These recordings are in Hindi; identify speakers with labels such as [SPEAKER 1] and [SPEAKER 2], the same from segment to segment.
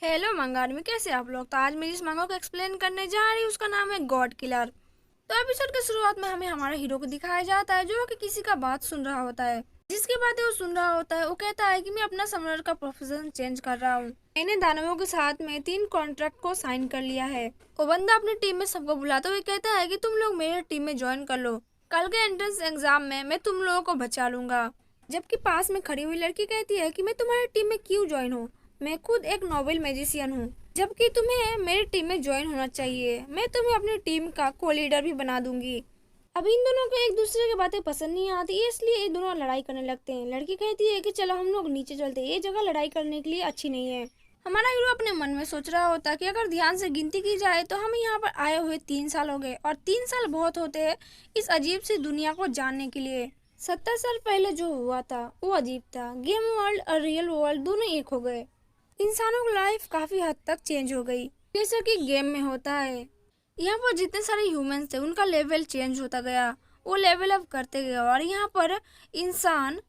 [SPEAKER 1] हेलो मंगार में कैसे आप लोग। तो आज मैं जिस मंगा को एक्सप्लेन करने जा रही हूँ उसका नाम है गॉड किलर। तो एपिसोड के शुरुआत में हमें हमारे हीरो को दिखाया जाता है जो कि किसी का बात सुन रहा होता है। जिसकी बातें वो सुन रहा होता है वो कहता है कि मैं अपना समर का प्रोफेशन चेंज कर रहा हूँ। मैंने दानवों के साथ में 3 कॉन्ट्रैक्ट को साइन कर लिया है। वो बंदा अपनी टीम में सबको बुलाते हुए कहता है कि तुम लोग मेरे टीम में ज्वाइन कर लो। कल के एंट्रेंस एग्जाम में मैं तुम लोगों को बचा लूंगा। जबकि पास में खड़ी हुई लड़की कहती है कि मैं तुम्हारी टीम में क्यों ज्वाइन हूँ, मैं खुद एक नोबेल मैजिशियन हूँ, जबकि तुम्हें मेरी टीम में ज्वाइन होना चाहिए। मैं तुम्हें अपनी टीम का को लीडर भी बना दूंगी। अब इन दोनों को एक दूसरे की बातें पसंद नहीं आती, इसलिए ये दोनों लड़ाई करने लगते हैं। लड़की कहती है कि चलो हम लोग नीचे चलते हैं, ये जगह लड़ाई करने के लिए अच्छी नहीं है। हमारा हीरो अपने मन में सोच रहा होता कि अगर ध्यान से गिनती की जाए तो हमें यहाँ पर आए हुए 3 साल हो गए, और 3 साल बहुत होते हैं इस अजीब सी दुनिया को जानने के लिए। 70 साल पहले जो हुआ था वो अजीब था। गेम वर्ल्ड और रियल वर्ल्ड दोनों एक हो गए। इंसानों की लाइफ काफी हद तक चेंज हो गई, जैसे कि गेम में होता है। यहाँ पर जितने सारे ह्यूमंस थे उनका लेवल चेंज होता गया, वो लेवल अप करते गए, और यहाँ पर इंसान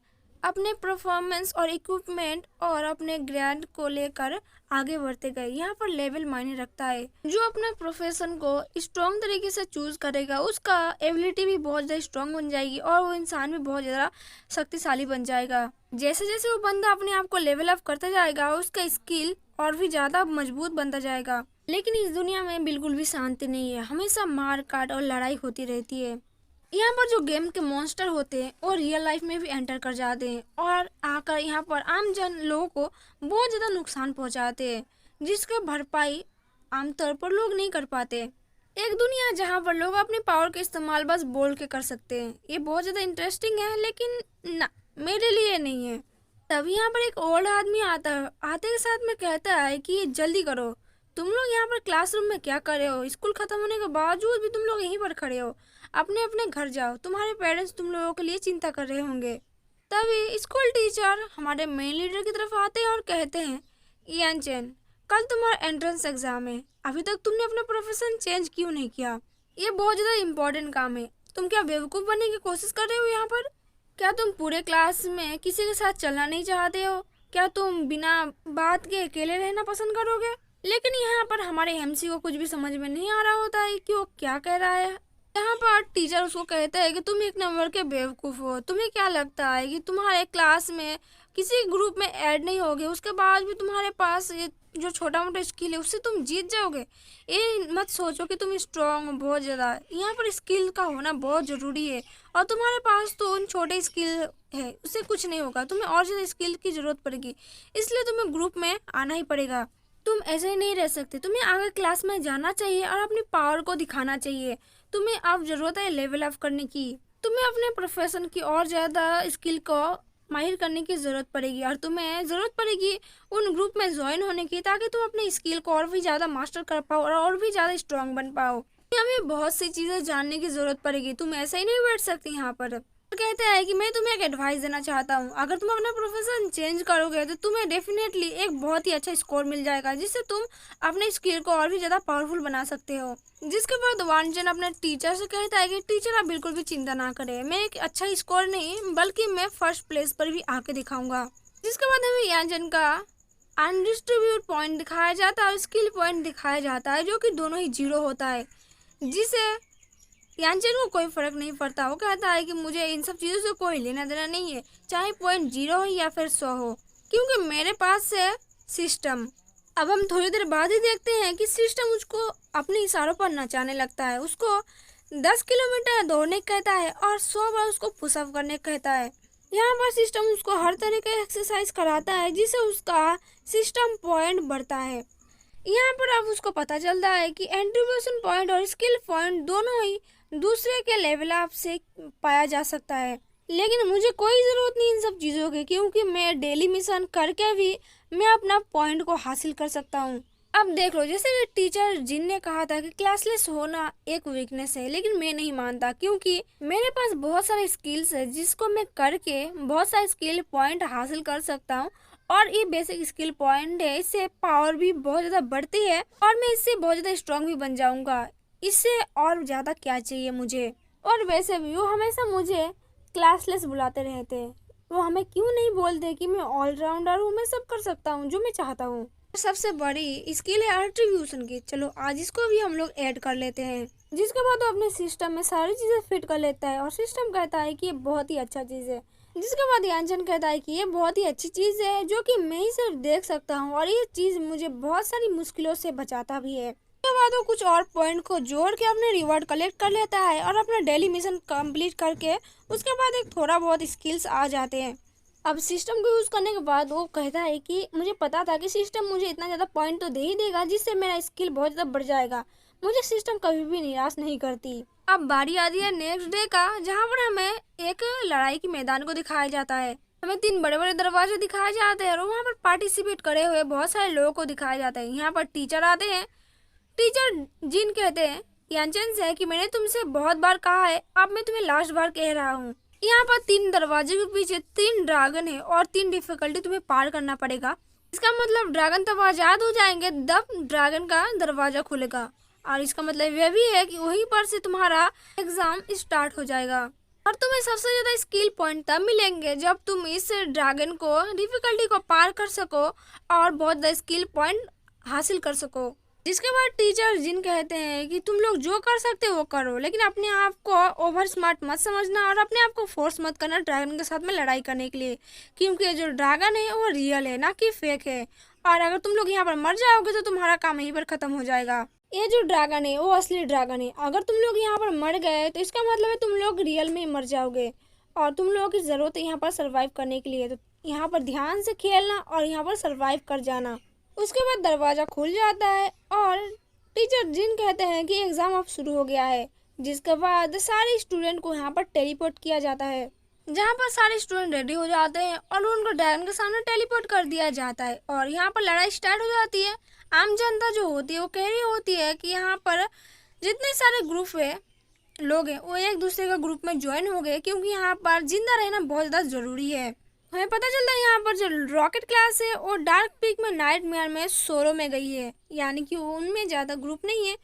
[SPEAKER 1] अपने परफॉर्मेंस और इक्विपमेंट और अपने ग्रैंड को लेकर आगे बढ़ते गए। यहाँ पर लेवल मायने रखता है। जो अपने प्रोफेशन को स्ट्रॉन्ग तरीके से चूज करेगा उसका एबिलिटी भी बहुत ज़्यादा स्ट्रॉन्ग बन जाएगी और वो इंसान भी बहुत ज़्यादा शक्तिशाली बन जाएगा। जैसे जैसे वो बंदा अपने आप को लेवल अप करता जाएगा उसका स्किल और भी ज़्यादा मजबूत बनता जाएगा। लेकिन इस दुनिया में बिल्कुल भी शांति नहीं है, हमेशा मार काट और लड़ाई होती रहती है। यहाँ पर जो गेम के मॉन्स्टर होते हैं और रियल लाइफ में भी एंटर कर जाते हैं और आकर यहाँ पर आम जन लोगों को बहुत ज़्यादा नुकसान पहुँचाते हैं, जिसका भरपाई आमतौर पर लोग नहीं कर पाते। एक दुनिया जहाँ पर लोग अपनी पावर का इस्तेमाल बस बोल के कर सकते हैं। ये बहुत ज़्यादा इंटरेस्टिंग है, लेकिन ना, मेरे लिए नहीं है। तभी यहाँ पर एक ओल्ड आदमी आता है, आते के साथ में कहता है कि ये जल्दी करो, तुम लोग यहाँ पर क्लासरूम में क्या कर रहे हो, स्कूल खत्म होने के बावजूद भी तुम लोग यहीं पर खड़े हो, अपने अपने घर जाओ, तुम्हारे पेरेंट्स तुम लोगों के लिए चिंता कर रहे होंगे। तभी स्कूल टीचर हमारे मेन लीडर की तरफ आते हैं और कहते हैं, यान चैन, कल तुम्हारा एंट्रेंस एग्जाम है, अभी तक तुमने अपना प्रोफेशन चेंज क्यों नहीं किया? ये बहुत ज़्यादा इम्पोर्टेंट काम है। तुम क्या बेवकूफ़ बनने की कोशिश कर रहे हो यहाँ पर? क्या तुम पूरे क्लास में किसी के साथ चलना नहीं चाहते हो? क्या तुम बिना बात के अकेले रहना पसंद करोगे? लेकिन यहाँ पर हमारे एमसी को कुछ भी समझ में नहीं आ रहा होता है कि वो क्या कह रहा है। यहाँ पर टीचर उसको कहता है कि तुम एक नंबर के बेवकूफ़ हो, तुम्हें क्या लगता है कि तुम्हारे क्लास में किसी ग्रुप में ऐड नहीं होगे, उसके बाद भी तुम्हारे पास ये जो छोटा मोटा स्किल है उससे तुम जीत जाओगे? ये मत सोचो कि तुम स्ट्रांग हो बहुत ज़्यादा। यहाँ पर स्किल का होना बहुत ज़रूरी है, और तुम्हारे पास तो उन छोटे स्किल है, उससे कुछ नहीं होगा, तुम्हें और ज़्यादा स्किल की ज़रूरत पड़ेगी, इसलिए तुम्हें ग्रुप में आना ही पड़ेगा। तुम ऐसे ही नहीं रह सकते, तुम्हें आगे क्लास में जाना चाहिए और अपनी पावर को दिखाना चाहिए। तुम्हें अब ज़रूरत है लेवल अप करने की, तुम्हें अपने प्रोफेशन की और ज़्यादा स्किल को माहिर करने की ज़रूरत पड़ेगी, और तुम्हें ज़रूरत पड़ेगी उन ग्रुप में ज्वाइन होने की, ताकि तुम अपने स्किल को और भी ज़्यादा मास्टर कर पाओ और भी ज़्यादा स्ट्रांग बन पाओ। हमें बहुत सी चीज़ें जानने की ज़रूरत पड़ेगी, तुम ऐसे ही नहीं बैठ सकती यहाँ पर। कहते हैं कि मैं तुम्हें एक एडवाइस देना चाहता हूँ, अगर तुम अपना प्रोफेशन चेंज करोगे तो तुम्हें डेफिनेटली एक बहुत ही अच्छा स्कोर मिल जाएगा, जिससे तुम अपने स्किल को और भी ज़्यादा पावरफुल बना सकते हो। जिसके बाद वानचन अपने टीचर से कहता है कि टीचर आप बिल्कुल भी चिंता ना करें, मैं एक अच्छा स्कोर नहीं बल्कि मैं फर्स्ट प्लेस पर भी आके दिखाऊंगा। जिसके बाद हमें यानचन का अनडिस्ट्रीब्यूट पॉइंट दिखाया जाता है और स्किल पॉइंट दिखाया जाता है, जो कि दोनों ही 0 होता है, जिसे यानचन को कोई फर्क नहीं पड़ता। वो कहता है कि मुझे इन सब चीज़ों से कोई लेना देना नहीं है, चाहे पॉइंट 0 हो या फिर 100 हो, क्योंकि मेरे पास है सिस्टम। अब हम थोड़ी देर बाद ही देखते हैं कि सिस्टम उसको अपने इशारों पर नचाने लगता है, उसको 10 किलोमीटर दौड़ने कहता है और 100 बार उसको पुशअप करने कहता है। यहाँ पर सिस्टम उसको हर तरह का एक्सरसाइज कराता है, जिससे उसका सिस्टम पॉइंट बढ़ता है। यहाँ पर अब उसको पता चलता है कि एंट्रीब्यूशन पॉइंट और स्किल पॉइंट दोनों ही दूसरे के लेवल अप से पाया जा सकता है, लेकिन मुझे कोई ज़रूरत नहीं इन सब चीज़ों की, क्योंकि मैं डेली मिशन करके भी मैं अपना पॉइंट को हासिल कर सकता हूँ। अब देख लो, जैसे कि टीचर जिन ने कहा था कि क्लासलेस होना एक वीकनेस है, लेकिन मैं नहीं मानता, क्योंकि मेरे पास बहुत सारे स्किल्स है जिसको मैं करके बहुत सारे स्किल पॉइंट हासिल कर सकता हूँ, और ये बेसिक स्किल पॉइंट है, इससे पावर भी बहुत ज़्यादा बढ़ती है और मैं इससे बहुत ज़्यादा स्ट्रांग भी बन जाऊंगा। इससे और ज़्यादा क्या चाहिए मुझे? और वैसे भी वो हमेशा मुझे क्लासलेस बुलाते रहते हैं, वो हमें क्यों नहीं बोलते कि मैं ऑलराउंडर हूँ, मैं सब कर सकता हूँ जो मैं चाहता हूँ। सबसे बड़ी स्किल है एट्रीब्यूशन की। चलो आज इसको भी हम लोग ऐड कर लेते हैं, जिसके बाद वो अपने सिस्टम में सारी चीजें फिट कर लेता है और सिस्टम कहता है कि ये बहुत ही अच्छा चीज है। जिसके बाद यानचन कहता है कि ये बहुत ही अच्छी चीज है जो कि मैं ही सिर्फ देख सकता हूँ और ये चीज मुझे बहुत सारी मुश्किलों से बचाता भी है। उसके बाद वो कुछ और पॉइंट को जोड़ के अपने रिवॉर्ड कलेक्ट कर लेता है और अपना डेली मिशन कंप्लीट करके उसके बाद एक थोड़ा बहुत स्किल्स आ जाते हैं। अब सिस्टम को यूज करने के बाद वो कहता है कि मुझे पता था कि सिस्टम मुझे इतना ज्यादा पॉइंट तो दे ही देगा जिससे मेरा स्किल बहुत ज्यादा बढ़ जाएगा। मुझे सिस्टम कभी भी निराश नहीं करती। अब बारी आती है नेक्स्ट डे का, जहाँ पर हमें एक लड़ाई के मैदान को दिखाया जाता है। हमें 3 बड़े बड़े दरवाजे दिखाए जाते हैं और वहाँ पर पार्टिसिपेट करे हुए बहुत सारे लोगों को दिखाया जाता है। यहाँ पर टीचर आते हैं। टीचर जिन कहते हैं यानचन से कि मैंने तुमसे बहुत बार कहा है, अब मैं तुम्हें लास्ट बार कह रहा हूँ। यहाँ पर 3 दरवाजे के पीछे 3 ड्रैगन है और 3 डिफिकल्टी तुम्हें पार करना पड़ेगा। इसका मतलब ड्रैगन तब आजाद हो जाएंगे तब ड्रैगन का दरवाजा खुलेगा और इसका मतलब यह भी है कि वहीं पर से तुम्हारा एग्जाम स्टार्ट हो जाएगा और तुम्हें सबसे ज्यादा स्किल पॉइंट तब मिलेंगे जब तुम इस ड्रैगन को डिफिकल्टी को पार कर सको और बहुत ज्यादा स्किल पॉइंट हासिल कर सको। जिसके बाद टीचर जिन कहते हैं कि तुम लोग जो कर सकते हो वो करो, लेकिन अपने आप को ओवर स्मार्ट मत समझना और अपने आप को फोर्स मत करना ड्रैगन के साथ में लड़ाई करने के लिए, क्योंकि जो ड्रैगन है वो रियल है ना कि फेक है। और अगर तुम लोग यहाँ पर मर जाओगे तो तुम्हारा काम यहीं पर खत्म हो जाएगा। ये जो ड्रैगन है वो असली ड्रैगन है। अगर तुम लोग यहाँ पर मर गए तो इसका मतलब है तुम लोग रियल में मर जाओगे और तुम लोगों की जरूरत है यहाँ पर सर्वाइव करने के लिए। तो यहाँ पर ध्यान से खेलना और यहाँ पर सर्वाइव कर जाना। उसके बाद दरवाजा खुल जाता है और टीचर जिन कहते हैं कि एग्जाम अब शुरू हो गया है। जिसके बाद सारे स्टूडेंट को यहाँ पर टेलीपोर्ट किया जाता है, जहाँ पर सारे स्टूडेंट रेडी हो जाते हैं और उनको ड्रैगन के सामने टेलीपोर्ट कर दिया जाता है और यहाँ पर लड़ाई स्टार्ट हो जाती है। आम जनता जो होती है वो कह रही होती है कि यहाँ पर जितने सारे ग्रुप है लोग हैं वो एक दूसरे का ग्रुप में ज्वाइन हो गए, क्योंकि यहाँ पर जिंदा रहना बहुत ज़्यादा जरूरी है। हमें पता चलता है यहाँ पर जो रॉकेट क्लास है वो डार्क पीक में नाइटमेयर में सोलो में गई है, यानी कि उनमें ज़्यादा ग्रुप नहीं है,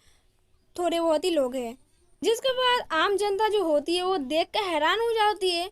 [SPEAKER 1] थोड़े बहुत ही लोग हैं। जिसके बाद आम जनता जो होती है वो देख कर हैरान हो जाती है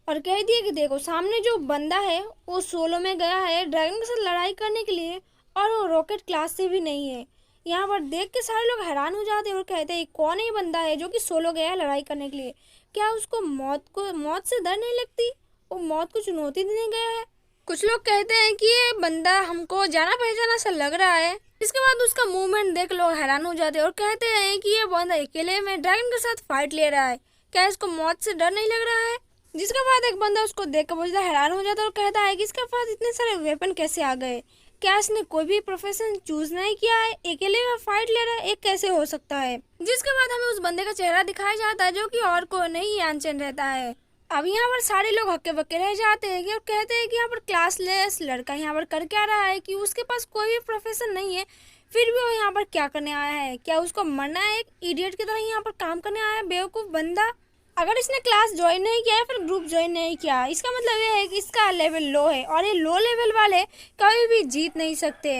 [SPEAKER 1] और कहती है कि देखो सामने जो बंदा है वो सोलो में गया है ड्रैगन के साथ लड़ाई करने के लिए और वो रॉकेट क्लास से भी नहीं है। यहाँ पर देख के सारे लोग हैरान हो जाते हैं और कहते हैं कौन ही बंदा है जो कि सोलो गया है लड़ाई करने के लिए, क्या उसको मौत से डर नहीं लगती, वो मौत को चुनौती देने गया है। कुछ लोग कहते हैं कि ये बंदा हमको जाना पहचाना सा लग रहा है। इसके बाद उसका मूवमेंट देख लोग हैरान हो जाते हैं और कहते हैं कि ये बंदा अकेले में ड्रैगन के साथ फाइट ले रहा है, क्या इसको मौत से डर नहीं लग रहा है। जिसके बाद एक बंदा उसको देख कर बहुत ज्यादा हैरान हो जाता है और कहता है कि इसके पास इतने सारे वेपन कैसे आ गए, क्या इसने कोई भी प्रोफेशन चूज नहीं किया है, अकेले में फाइट ले रहा है, एक कैसे हो सकता है। जिसके बाद हमें उस बंदे का चेहरा दिखाया जाता है जो कि और को नहीं यानचन रहता है। अब यहाँ पर सारे लोग हक्के बक्के रह जाते हैं और कहते हैं कि यहाँ पर क्लासलेस लड़का यहाँ पर कर क्या रहा है, कि उसके पास कोई भी प्रोफेशन नहीं है फिर भी वो यहाँ पर क्या करने आया है, क्या उसको मरना है, एक इडियट की तरह यहाँ पर काम करने आया है, बेवकूफ बंदा। अगर इसने क्लास ज्वाइन नहीं किया है फिर ग्रुप ज्वाइन नहीं किया, इसका मतलब ये है कि इसका लेवल लो है और ये लो लेवल वाले कभी भी जीत नहीं सकते।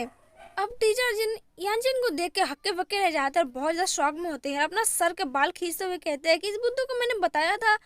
[SPEAKER 1] अब टीचर जिन यानचन को देख के हक्के बक्के रह जाते हैं, बहुत ज्यादा शॉक में होते हैं, अपना सर के बाल खींचते हुए कहते हैं कि इस बुद्धू को मैंने बताया था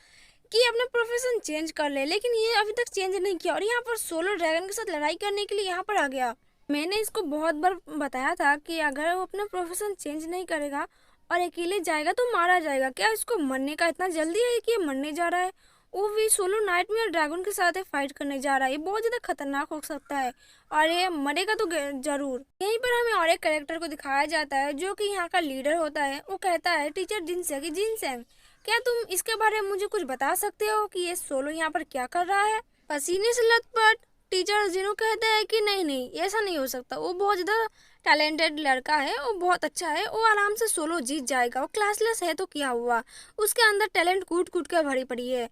[SPEAKER 1] कि अपना प्रोफेशन चेंज कर ले, लेकिन ये अभी तक चेंज नहीं किया और यहाँ पर सोलो ड्रैगन के साथ लड़ाई करने के लिए यहाँ पर आ गया। मैंने इसको बहुत बार बताया था कि अगर वो अपना प्रोफेशन चेंज नहीं करेगा और अकेले जाएगा तो मारा जाएगा, क्या इसको मरने का इतना जल्दी है कि ये मरने जा रहा है, वो भी सोलो नाइटमेयर ड्रैगन के साथ फाइट करने जा रहा है। ये बहुत ज्यादा खतरनाक हो सकता है और ये मरेगा तो जरूर। यहीं पर हमें और एक कैरेक्टर को दिखाया जाता है जो कि यहाँ का लीडर होता है। वो कहता है टीचर जिनसे कि जिनसेंग, क्या तुम इसके बारे में मुझे कुछ बता सकते हो कि ये सोलो यहाँ पर क्या कर रहा है। पसीने से लथपथ टीचर जिन्हों कहते हैं कि नहीं नहीं ऐसा नहीं हो सकता, वो बहुत ज़्यादा टैलेंटेड लड़का है, वो बहुत अच्छा है, वो आराम से सोलो जीत जाएगा, वो क्लासलेस है तो क्या हुआ, उसके अंदर टैलेंट कूट कूट कर भरी पड़ी है,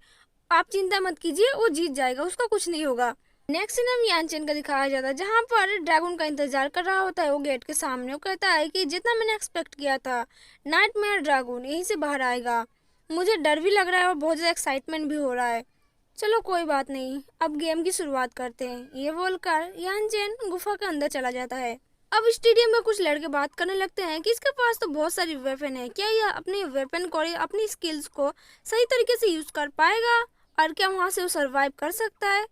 [SPEAKER 1] आप चिंता मत कीजिए, वो जीत जाएगा, उसका कुछ नहीं होगा। नेक्स्ट सीन हम यानचन का दिखाया जाता है जहाँ पर ड्रैगन का इंतजार कर रहा होता है वो गेट के सामने। वो कहता है कि जितना मैंने एक्सपेक्ट किया था नाइटमेयर ड्रैगन यहीं से बाहर आएगा, मुझे डर भी लग रहा है और बहुत ज़्यादा एक्साइटमेंट भी हो रहा है। चलो कोई बात नहीं, अब गेम की शुरुआत करते हैं। ये बोलकर यानचन गुफा के अंदर चला जाता है। अब स्टेडियम में कुछ लड़के बात करने लगते हैं कि इसके पास तो बहुत सारी वेपन है, क्या यह अपने वेपन को अपनी स्किल्स को सही तरीके से यूज कर पाएगा और क्या वहाँ से वो सर्वाइव कर सकता है।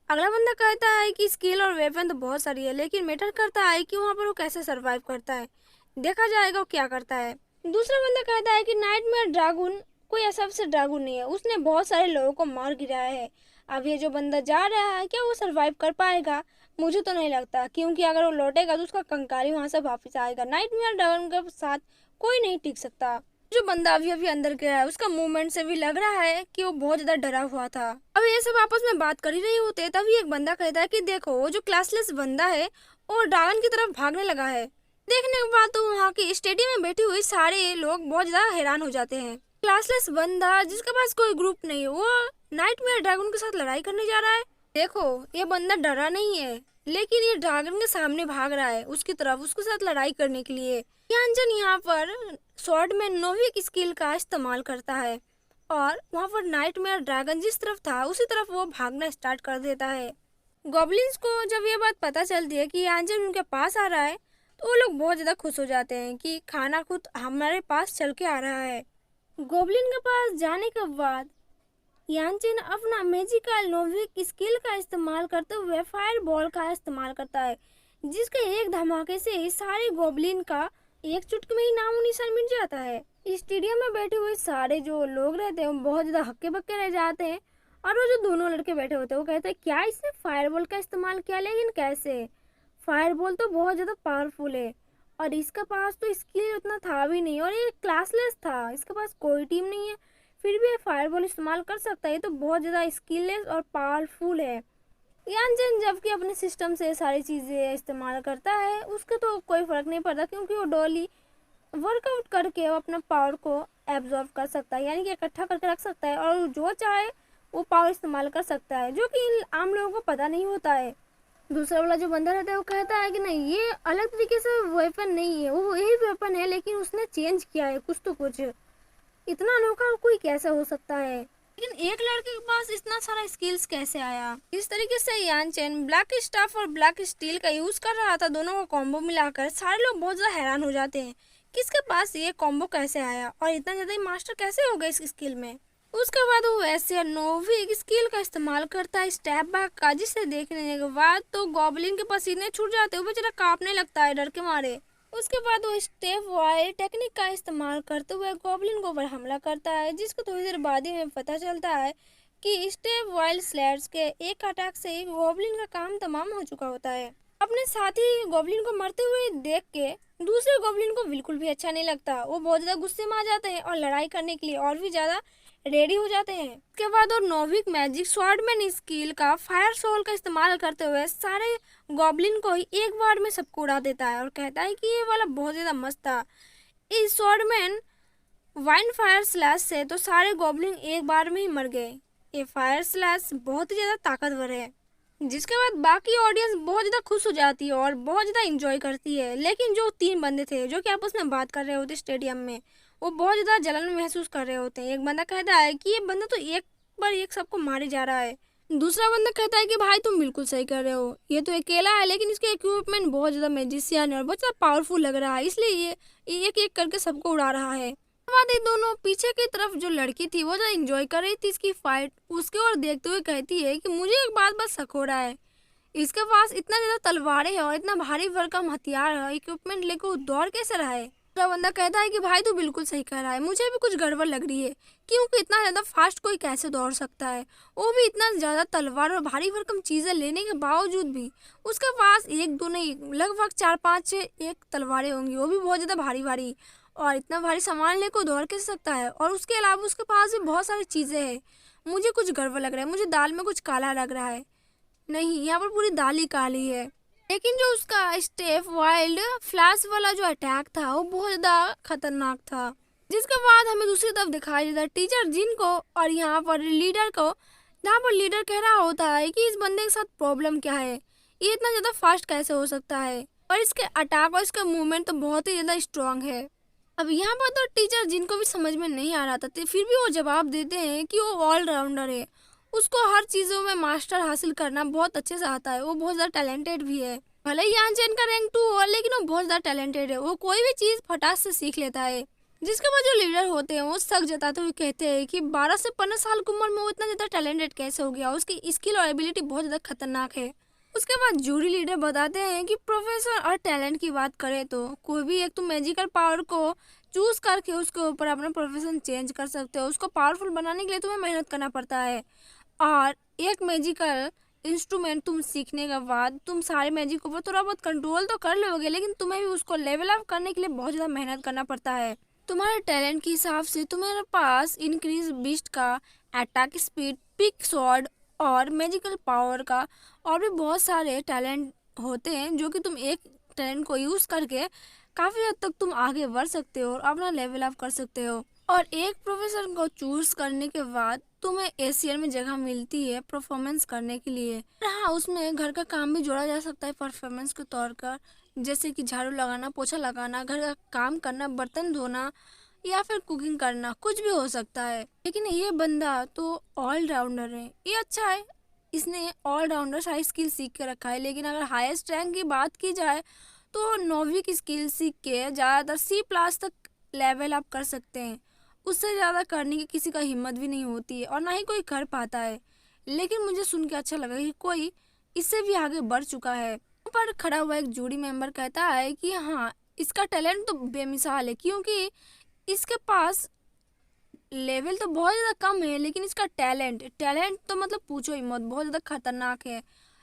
[SPEAKER 1] अगला बंदा कहता है कि स्किल और वेपन तो बहुत सारी है, लेकिन मैटर करता है कि वहाँ पर वो कैसे सरवाइव करता है, देखा जाएगा वो क्या करता है। दूसरा बंदा कहता है कि नाइटमेयर ड्रैगन कोई ऐसा से ड्रैगन नहीं है, उसने बहुत सारे लोगों को मार गिराया है। अब ये जो बंदा जा रहा है क्या वो सरवाइव कर पाएगा? मुझे तो नहीं लगता, क्योंकि अगर वो लौटेगा तो उसका कंकाल ही वहाँ से वापस आएगा। नाइटमेयर ड्रैगन के साथ कोई नहीं टिक सकता। जो बंदा अभी अभी अंदर गया है उसका मूवमेंट से भी लग रहा है कि वो बहुत ज्यादा डरा हुआ था। अब ये सब आपस में बात कर ही रही होते तभी एक बंदा कहता है कि देखो वो जो क्लासलेस बंदा है और ड्रैगन की तरफ भागने लगा है। देखने के बाद तो वहाँ के स्टेडियम में बैठे हुए सारे लोग बहुत ज्यादा हैरान हो जाते हैं। क्लासलेस बंदा जिसके पास कोई ग्रुप नहीं है वो नाइटमेयर ड्रैगन के साथ लड़ाई करने जा रहा है। देखो ये बंदा डरा नहीं है, लेकिन ये ड्रैगन के सामने भाग रहा है उसकी तरफ, उसके साथ लड़ाई करने के लिए। यानचन यहाँ पर स्वॉर्ड में नोविक स्किल का इस्तेमाल करता है और वहाँ पर नाइटमेयर ड्रैगन जिस तरफ था उसी तरफ वो भागना स्टार्ट कर देता है। गॉब्लिन्स को जब ये बात पता चलती है कि यानचन उनके पास आ रहा है तो वो लोग बहुत ज़्यादा खुश हो जाते हैं कि खाना खुद हमारे पास चल के आ रहा है। गॉब्लिन के पास जाने के बाद यानचन अपना मैजिकल नोविक स्किल का इस्तेमाल करते हुए फायर बॉल का इस्तेमाल करता है, जिसके एक धमाके से ही सारे गॉब्लिन का एक चुटकी में ही नामो निशान मिट जाता है। स्टेडियम में बैठे हुए सारे जो लोग रहते हैं वो बहुत ज्यादा हक्के बक्के रह जाते हैं और वो जो दोनों लड़के बैठे होते हैं वो कहते हैं क्या इसने फायरबॉल का इस्तेमाल किया, लेकिन कैसे? फायरबॉल तो बहुत ज्यादा पावरफुल है और इसके पास तो स्किल उतना था भी नहीं और ये क्लासलेस था, इसके पास कोई टीम नहीं है, फिर भी ये फायरबॉल इस्तेमाल कर सकता है। ये तो बहुत ज़्यादा स्किललेस और पावरफुल है। यानचन जबकि अपने सिस्टम से सारी चीज़ें इस्तेमाल करता है उसके तो कोई फ़र्क नहीं पड़ता, क्योंकि वो डॉली वर्कआउट करके वो अपना पावर को एब्जॉर्व कर सकता है, यानी कि इकट्ठा करके रख सकता है और जो चाहे वो पावर इस्तेमाल कर सकता है, जो कि आम लोगों को पता नहीं होता है। दूसरा वाला जो बंदा रहता है वो कहता है कि नहीं ये अलग तरीके से वेपन नहीं है, वो यही वेपन है लेकिन उसने चेंज किया है कुछ तो कुछ। इतना अनोखा कोई कैसे हो सकता है? लेकिन एक लड़के के पास इतना सारा स्किल्स कैसे आया? इस तरीके से यानचन ब्लैक स्टाफ और ब्लैक स्टील का यूज कर रहा था, दोनों को कॉम्बो मिलाकर। सारे लोग बहुत ज्यादा हैरान हो जाते हैं किसके पास ये कॉम्बो कैसे आया और इतना ज्यादा मास्टर कैसे हो गया इस स्किल में। उसके बाद वो वैसे नोविक स्किल का इस्तेमाल करता है स्टेप बैक का, जिसे देखने के बाद तो गॉब्लिन के पसीने छूट जाते हैं, वो बेचारा कांपने लगता है डर के मारे। उसके बाद वो स्टेप वाइल टेक्निक का इस्तेमाल करते हुए गॉब्लिन को ऊपर हमला करता है, जिसको थोड़ी देर बाद ही में पता चलता है कि स्टेप वाइल स्लैड्स के एक अटैक से ही गॉब्लिन का काम तमाम हो चुका होता है। अपने साथी गॉब्लिन को मरते हुए देख के दूसरे गॉब्लिन को बिल्कुल भी अच्छा नहीं लगता, वो बहुत ज्यादा गुस्से में आ जाते हैं और लड़ाई करने के लिए और भी ज्यादा रेडी हो जाते हैं। उसके बाद और नोविक मैजिक स्वॉर्डमैन स्किल का फायर सोल का इस्तेमाल करते हुए सारे गॉब्लिन को ही एक बार में सबको उड़ा देता है और कहता है कि ये वाला बहुत ज्यादा मस्त था। इस स्वॉर्डमैन वाइन फायर स्लैश से तो सारे गॉब्लिन एक बार में ही मर गए। ये फायर स्लैश बहुत ही ज्यादा ताकतवर है, जिसके बाद बाकी ऑडियंस बहुत ज्यादा खुश हो जाती है और बहुत ज्यादा इंजॉय करती है। लेकिन जो तीन बंदे थे जो कि आपस में बात कर रहे होते स्टेडियम में, वो बहुत ज्यादा जलन महसूस कर रहे होते हैं। एक बंदा कहता है कि ये बंदा तो एक बार एक सबको मारे जा रहा है। दूसरा बंदा कहता है कि भाई तुम बिल्कुल सही कर रहे हो, ये तो अकेला है लेकिन इसके इक्विपमेंट बहुत ज्यादा मैजिशियन है और बहुत ज्यादा पावरफुल लग रहा है, इसलिए ये एक एक करके सबको उड़ा रहा है। बाद ये दोनों पीछे की तरफ जो लड़की थी वो ज्यादा इंजॉय कर रही थी इसकी फाइट, उसके ओर देखते हुए कहती है कि मुझे एक बात बस शक हो रहा है, इसके पास इतना ज्यादा तलवारें हैं और इतना भारी भरकम हथियार है, इक्विपमेंट लेकर दौड़ कैसे रहा है? दूसरा बंदा कहता है कि भाई तू बिल्कुल सही कह रहा है, मुझे भी कुछ गड़बड़ लग रही है, क्योंकि इतना ज्यादा फास्ट कोई कैसे दौड़ सकता है, वो भी इतना ज्यादा तलवार और भारी भरकम चीजें लेने के बावजूद भी। उसके पास एक दो नहीं लगभग 4-5 एक तलवारें होंगी, वो भी बहुत ज्यादा भारी भारी, और इतना भारी सामान लेकर दौड़ कैसे सकता है? और उसके अलावा उसके पास भी बहुत सारी चीजें हैं। मुझे कुछ गड़बड़ लग रहा है, मुझे दाल में कुछ काला लग रहा है। नहीं, यहाँ पर पूरी दाल ही काली है। लेकिन जो उसका स्टेप वाइल्ड फ्लैश वाला जो अटैक था वो बहुत ज्यादा खतरनाक था। जिसके बाद हमें दूसरी तरफ दिखाई देता है टीचर जिन को और यहाँ पर लीडर को, जहाँ पर लीडर कह रहा होता है कि इस बंदे के साथ प्रॉब्लम क्या है, ये इतना ज्यादा फास्ट कैसे हो सकता है, और इसके अटैक और इसका मूवमेंट तो बहुत ही ज्यादा स्ट्रांग है। अब यहाँ पर तो टीचर जिनको भी समझ में नहीं आ रहा था, फिर भी वो जवाब देते हैं कि वो ऑलराउंडर है, उसको हर चीज़ों में मास्टर हासिल करना बहुत अच्छे से आता है, वो बहुत ज़्यादा टैलेंटेड भी है। भले ही यानचन का रैंक 2 हो लेकिन वो बहुत ज़्यादा टैलेंटेड है, वो कोई भी चीज़ फटाक से सीख लेता है। जिसके बाद जो लीडर होते हैं वो शक जताते हुए कहते हैं कि 12 से 15 साल की उम्र में वो इतना ज़्यादा टैलेंटेड कैसे हो गया, उसकी स्किल और एबिलिटी बहुत ज़्यादा खतरनाक है। उसके बाद जूरी लीडर बताते हैं कि प्रोफेसर और टैलेंट की बात करें तो कोई भी एक तो मैजिकल पावर को चूज करके उसके ऊपर अपना प्रोफेशन चेंज कर सकते हो। उसको पावरफुल बनाने के लिए तुम्हें मेहनत करना पड़ता है, और एक मैजिकल इंस्ट्रूमेंट तुम सीखने के बाद तुम सारे मैजिक को थोड़ा बहुत कंट्रोल तो कर लोगे, लेकिन तुम्हें भी उसको लेवल अप करने के लिए बहुत ज़्यादा मेहनत करना पड़ता है। तुम्हारे टैलेंट के हिसाब से तुम्हारे पास इंक्रीज बीस्ट का अटैक स्पीड, पिक स्वॉर्ड और मैजिकल पावर का और भी बहुत सारे टैलेंट होते हैं, जो कि तुम एक टैलेंट को यूज़ करके काफ़ी हद तक तुम आगे बढ़ सकते हो और अपना लेवल अप कर सकते हो। और एक प्रोफेसर को चूज करने के बाद तुम्हें एशियन में जगह मिलती है परफॉर्मेंस करने के लिए। हाँ, उसमें घर का काम भी जोड़ा जा सकता है परफॉर्मेंस के तौर पर, जैसे कि झाड़ू लगाना, पोछा लगाना, घर का काम करना, बर्तन धोना या फिर कुकिंग करना, कुछ भी हो सकता है। लेकिन ये बंदा तो ऑलराउंडर है, ये अच्छा है, इसने ऑलराउंडर सारी स्किल सीख के रखा है। लेकिन अगर हाईएस्ट रैंक की बात की जाए तो नौवीं की स्किल सीख के ज़्यादातर C+ तक लेवल अप कर सकते हैं। उससे ज़्यादा करने की किसी का हिम्मत भी नहीं होती है और ना ही कोई कर पाता है। लेकिन मुझे सुन के अच्छा लगा कि कोई इससे भी आगे बढ़ चुका है। वहाँ पर खड़ा हुआ एक जूरी मेंबर कहता है कि हाँ, इसका टैलेंट तो बेमिसाल है, क्योंकि इसके पास लेवल तो बहुत ज़्यादा कम है, लेकिन इसका टैलेंट टैलेंट तो मतलब पूछो ही मत, बहुत ज़्यादा खतरनाक है।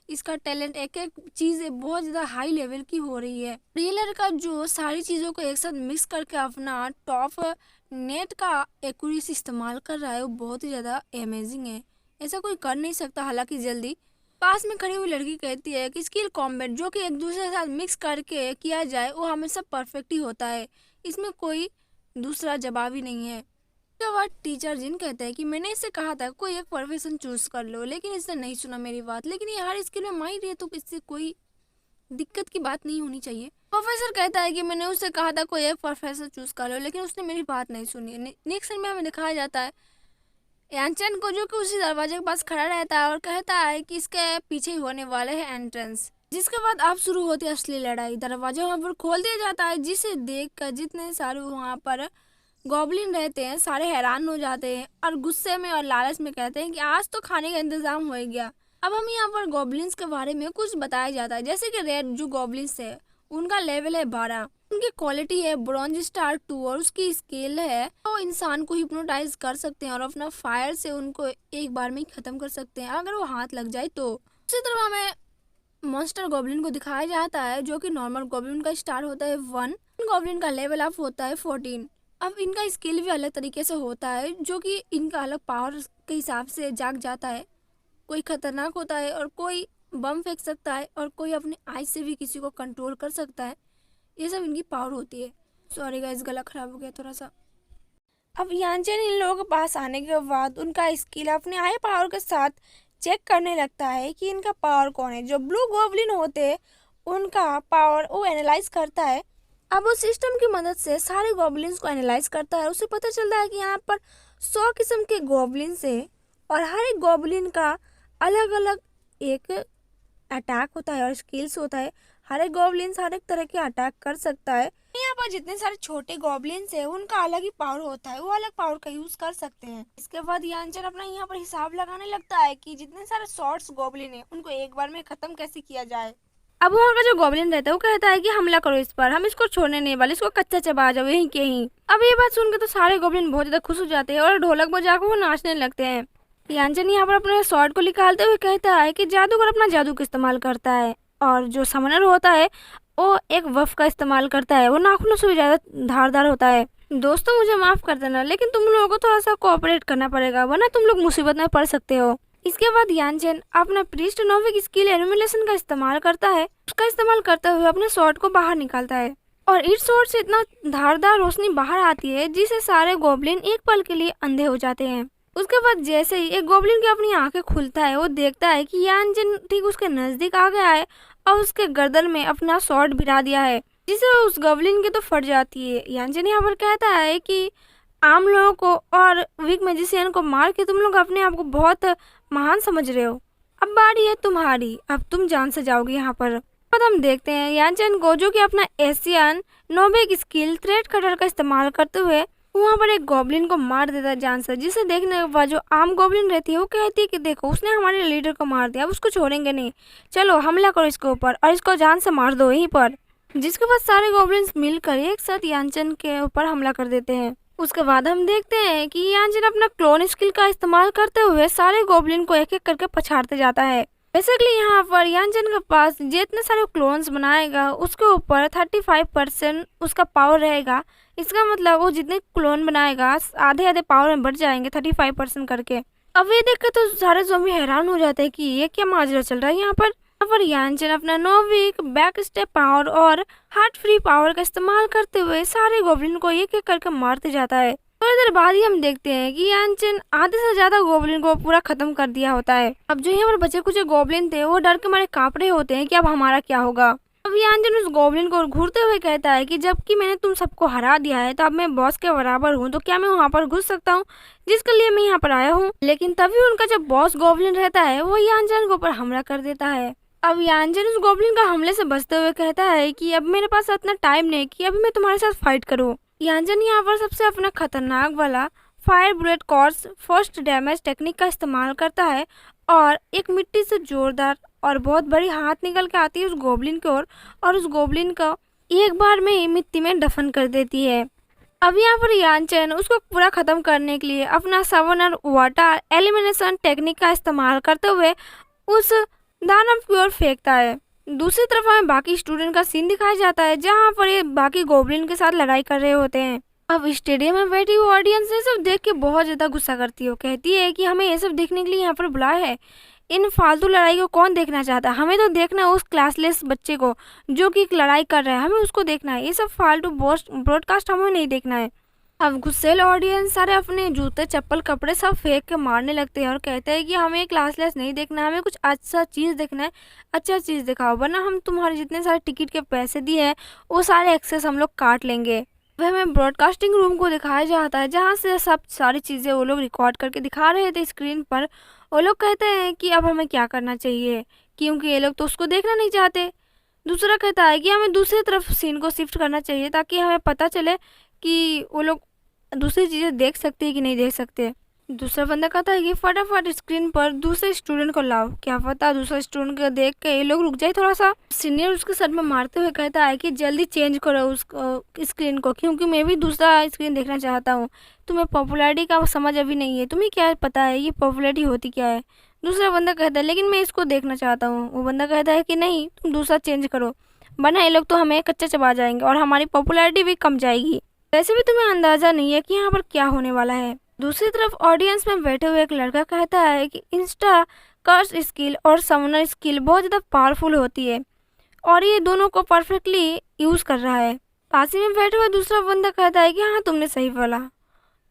[SPEAKER 1] इसका टैलेंट एक एक चीज़ बहुत ज़्यादा हाई लेवल की हो रही है। ये लड़का जो सारी चीज़ों को एक साथ मिक्स करके अपना टॉप नेट का एक्यूरेसी इस्तेमाल कर रहा है, वो बहुत ही ज़्यादा अमेजिंग है। ऐसा कोई कर नहीं सकता। हालांकि जल्दी पास में खड़ी हुई लड़की कहती है कि स्किल कॉम्बैट जो कि एक दूसरे के साथ मिक्स करके किया जाए वो हमेशा परफेक्ट ही होता है, इसमें कोई दूसरा जवाब ही नहीं है। उसके बाद टीचर जिन कहते हैं कि मैंने इससे कहा था कोई एक प्रोफेशन चूज कर लो, लेकिन इसने नहीं सुना मेरी बात। लेकिन ये हर स्किल में माहिर है, तो इससे कोई दिक्कत की बात नहीं होनी चाहिए। प्रोफेसर कहता है कि मैंने उससे कहा था कोई एक प्रोफेसर चूज कर लो, लेकिन उसने मेरी बात नहीं सुनी। नेक्स्ट में हमें दिखाया जाता है यानचेन को, जो कि उसी दरवाजे के पास खड़ा रहता है और कहता है कि इसके पीछे ही होने वाले है एंट्रेंस। जिसके बाद अब शुरू होती है असली लड़ाई। दरवाजा वहाँ पर खोल दिया जाता है, जिसे देख कर जितने सारे वहाँ पर गॉबलिन रहते हैं सारे हैरान हो जाते हैं और गुस्से में और लालच में कहते हैं कि आज तो खाने का इंतजाम हो गया। अब हम यहाँ पर गॉबलिन्स के बारे में कुछ बताया जाता है, जैसे कि रेड जो गॉबलिन्स है उनका लेवल है 12, उनकी क्वालिटी है ब्रॉन्ज स्टार 2 और उसकी स्केल है तो इंसान को हिप्नोटाइज कर सकते हैं और अपना फायर से उनको एक बार में ही खत्म कर सकते हैं अगर वो हाथ लग जाए तो। उसी तरह हमें मॉन्स्टर गॉबलिन को दिखाया जाता है, जो कि नॉर्मल गॉबलिन का स्टार होता है 1, गॉबलिन का लेवल अप होता है 14। अब इनका स्किल भी अलग तरीके से होता है, जो कि इनका अलग पावर के हिसाब से जाग जाता है। कोई खतरनाक होता है और कोई बम फेंक सकता है और कोई अपने आइज से भी किसी को कंट्रोल कर सकता है। ये सब इनकी पावर होती है। सॉरी गाइस, गला खराब हो गया थोड़ा सा। अब यानचेन इन लोगों के पास आने के बाद उनका स्किल अपने हाई पावर के साथ चेक करने लगता है कि इनका पावर कौन है। जो ब्लू गॉबलिन होते हैं उनका पावर वो एनालाइज करता है। अब वो सिस्टम की मदद से सारे गॉबलिन्स को एनालाइज करता है। उसे पता चलता है कि यहाँ पर 100 किस्म के गॉबलिन्स हैं और हर एक गॉबलिन का अलग अलग एक अटैक होता है और स्किल्स होता है। हर एक गॉबलिन्स हर एक तरह के अटैक कर सकता है। यहाँ पर जितने सारे छोटे गॉबलिन्स हैं उनका अलग ही पावर होता है, वो अलग पावर का यूज कर सकते हैं। इसके बाद यानचेन अपना यहाँ पर हिसाब लगाने लगता है कि जितने सारे शॉर्ट्स गॉबलिन है उनको एक बार में खत्म कैसे किया जाए। अब वहाँ का जो गॉबलिन रहता है वो कहता है कि हमला करो इस पर, हम इसको छोड़ने नहीं वाले, इसको कच्चा चबा जाओ यहीं के ही। अब ये बात सुनकर तो सारे गॉबलिन बहुत ज्यादा खुश हो जाते हैं और ढोलक बजाकर वो नाचने लगते हैं। यानचेन यहाँ पर अपने स्वॉर्ड को निकालते हुए कहता है कि जादूगर अपना जादू का इस्तेमाल करता है और जो समनर होता है वो एक वफ का इस्तेमाल करता है, वो नाखूनों से भी ज्यादा धारदार होता है। दोस्तों मुझे माफ कर देना, लेकिन तुम लोगों को थोड़ा सा कोऑपरेट करना पड़ेगा, वरना तुम लोग मुसीबत में पड़ सकते हो। इसके बाद यानचेन अपना प्रीस्ट नोविक स्किल एनिमेशन का इस्तेमाल करता है। उसका इस्तेमाल करते हुए अपने स्वॉर्ड को बाहर निकालता है और इस स्वॉर्ड से इतना धारदार रोशनी बाहर आती है जिससे सारे गॉबलिन एक पल के लिए अंधे हो जाते हैं। उसके बाद जैसे ही एक गॉबलिन की अपनी आंखें खुलता है वो देखता है कि यानचेन ठीक उसके नजदीक आ गया है और उसके गर्दन में अपना स्वॉर्ड भिड़ा दिया है, जिससे उस गॉबलिन की तो फट जाती है। यानचेन यहाँ पर कहता है कि आम लोगों को और वीक मैजिशियन को मार के तुम लोग अपने आप को बहुत महान समझ रहे हो, अब बारी है तुम्हारी, अब तुम जान से जाओगे यहाँ पर। बाद हम देखते हैं यानचेन को जो कि अपना एशियन नोबेक स्किल थ्रेड कटर का इस्तेमाल करते हुए वहाँ पर एक गॉब्लिन को मार देता है जान से, जिसे देखने के बाद जो आम गॉब्लिन रहती है वो कहती है कि देखो उसने हमारे लीडर को मार दिया, अब उसको छोड़ेंगे नहीं, चलो हमला करो इसके ऊपर और इसको जान से मार दो यहीं पर। जिसके बाद सारे गॉब्लिन्स मिलकर एक साथ यानचेन के ऊपर हमला कर देते हैं। उसके बाद हम देखते हैं कि यानचेन अपना क्लोन स्किल का इस्तेमाल करते हुए सारे गॉब्लिन को एक एक करके पछाड़ते जाता है। बेसिकली यहाँ पर यानचेन के पास जितने सारे क्लोन्स बनाएगा उसके ऊपर 35% उसका पावर रहेगा। इसका मतलब वो जितने क्लोन बनाएगा आधे आधे पावर में बढ़ जाएंगे 35% करके। अब ये देख के तो सारे ज़ॉम्बी हैरान हो जाते हैं कि ये क्या माजरा चल रहा है यहाँ पर यानचेन अपना नोविक बैक स्टेप पावर और हार्ट फ्री पावर का इस्तेमाल करते हुए सारे गोब्लिन को एक एक करके मारते जाता है। थोड़ी देर बाद ही हम देखते हैं कि यानचेन आधे से ज्यादा गोब्लिन को पूरा खत्म कर दिया होता है। अब जो यहाँ पर बचे कुछ गोब्लिन थे वो डर के मारे कांप रहे होते हैं कि अब हमारा क्या होगा। अब यानचेन उस गोब्लिन को घूरते हुए कहता है कि जबकि मैंने तुम सबको हरा दिया है तो अब मैं बॉस के बराबर हूँ, तो क्या मैं वहाँ पर घुस सकता हूँ जिसके लिए मैं यहाँ पर आया हूँ। लेकिन तभी उनका जो बॉस गोब्लिन रहता है वो यानचेन के ऊपर हमला कर देता है। अब यानचेन उस गोब्लिन का हमले से बचते हुए कहता है कि अब मेरे पास इतना टाइम नहीं कि अभी मैं तुम्हारे साथ फाइट करूँ। यानचेन यहाँ पर सबसे अपना खतरनाक वाला fire bullet course first damage technique का इस्तेमाल करता है और एक मिट्टी से जोरदार और बहुत बड़ी हाथ निकल के आती है उस गोब्लिन की ओर और उस गोब्लिन को एक बार में ही मिट्टी में दफन कर देती है। अब यहाँ पर यानचेन उसको पूरा खत्म करने के लिए अपना सवनर वाटर एलिमिनेशन टेक्निक का इस्तेमाल करते हुए उस दानव की ओर फेंकता है। दूसरी तरफ हमें बाकी स्टूडेंट का सीन दिखाया जाता है जहाँ पर ये बाकी गोब्लिन के साथ लड़ाई कर रहे होते हैं। अब स्टेडियम में बैठी हुई ऑडियंस ये सब देख के बहुत ज्यादा गुस्सा करती है, कहती है कि हमें ये सब देखने के लिए यहाँ पर बुलाया है, इन फालतू लड़ाई को कौन देखना चाहता है, हमें तो देखना है उस क्लासलेस बच्चे को जो कि लड़ाई कर रहा है, हमें उसको देखना है, ये सब फालतू ब्रॉडकास्ट हमें नहीं देखना है। अब गुस्सेल ऑडियंस सारे अपने जूते चप्पल कपड़े सब फेंक के मारने लगते हैं और कहते हैं कि हमें क्लासलेस नहीं देखना है, हमें कुछ अच्छा चीज़ देखना है, अच्छा चीज़ दिखाओ वरना हम तुम्हारे जितने सारे टिकट के पैसे दिए हैं वो सारे एक्सेस हम लोग काट लेंगे। वह हमें ब्रॉडकास्टिंग रूम को दिखाया जाता है जहाँ से सब सारी चीज़ें वो लोग रिकॉर्ड करके दिखा रहे थे स्क्रीन पर। वो लोग कहते हैं कि अब हमें क्या करना चाहिए क्योंकि ये लोग तो उसको देखना नहीं चाहते। दूसरा कहता है कि हमें दूसरी तरफ सीन को शिफ्ट करना चाहिए ताकि हमें पता चले कि वो लोग दूसरी चीज़ें देख सकते हैं कि नहीं देख सकते। दूसरा बंदा कहता है कि फटाफट स्क्रीन पर दूसरे स्टूडेंट को लाओ, क्या पता दूसरे स्टूडेंट को देख के ये लोग रुक जाए थोड़ा सा। सीनियर उसके सर में मारते हुए कहता है कि जल्दी चेंज करो उस स्क्रीन को क्योंकि मैं भी दूसरा स्क्रीन देखना चाहता हूँ। तुम्हें पॉपुलैरिटी का समझ अभी नहीं है, तुम्हें क्या पता है ये पॉपुलैरिटी होती क्या है। दूसरा बंदा कहता है लेकिन मैं इसको देखना चाहता हूँ। वो बंदा कहता है कि नहीं तुम दूसरा चेंज करो वरना ये लोग तो हमें कच्चा चबा जाएंगे और हमारी पॉपुलैरिटी भी कम जाएगी। वैसे भी तुम्हें अंदाजा नहीं है कि यहाँ पर क्या होने वाला है। दूसरी तरफ ऑडियंस में बैठे हुए एक लड़का कहता है कि इंस्टा कर्स स्किल और समनर स्किल बहुत ज़्यादा पावरफुल होती है और ये दोनों को परफेक्टली यूज़ कर रहा है। पास ही में बैठे हुए दूसरा बंदा कहता है कि हाँ तुमने सही बोला,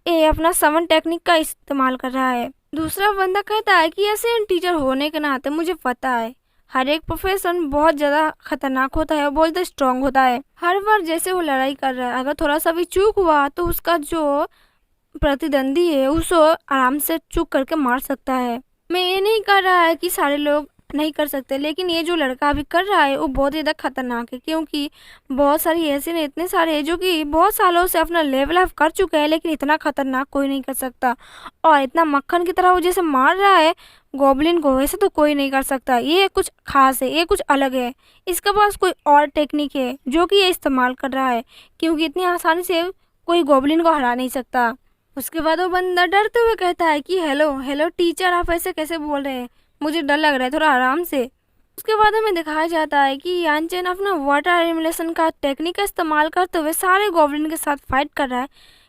[SPEAKER 1] ये अपना समन टेक्निक का इस्तेमाल कर रहा है। दूसरा बंदा कहता है कि ऐसे टीचर होने के नाते मुझे पता है हर एक प्रोफेशन बहुत ज़्यादा खतरनाक होता है और बहुत ज़्यादा स्ट्रांग होता है। हर बार जैसे वो लड़ाई कर रहा है अगर थोड़ा सा भी चूक हुआ तो उसका जो प्रतिद्वंदी है उसको आराम से चूक करके मार सकता है। मैं ये नहीं कर रहा है कि सारे लोग नहीं कर सकते, लेकिन ये जो लड़का अभी कर रहा है वो बहुत ज़्यादा खतरनाक है क्योंकि बहुत सारी ऐसे ने इतने सारे हैं जो कि बहुत सालों से अपना लेवल अप कर चुके हैं लेकिन इतना खतरनाक कोई नहीं कर सकता और इतना मक्खन की तरह वो जैसे मार रहा है गॉब्लिन को वैसे तो कोई नहीं कर सकता। ये कुछ खास है, ये कुछ अलग है, इसके पास कोई और टेक्निक है जो कि ये इस्तेमाल कर रहा है क्योंकि इतनी आसानी से कोई गॉब्लिन को हरा नहीं सकता। उसके बाद वो बंदा डरते हुए कहता है कि हेलो हेलो टीचर आप ऐसे कैसे बोल रहे हैं, मुझे डर लग रहा है, थोड़ा आराम से। उसके बाद हमें दिखाया जाता है कि यानचेन अपना वाटर एलिमिनेशन का टेक्निक का इस्तेमाल करते हुए सारे गॉब्लिन के साथ फाइट कर रहा है,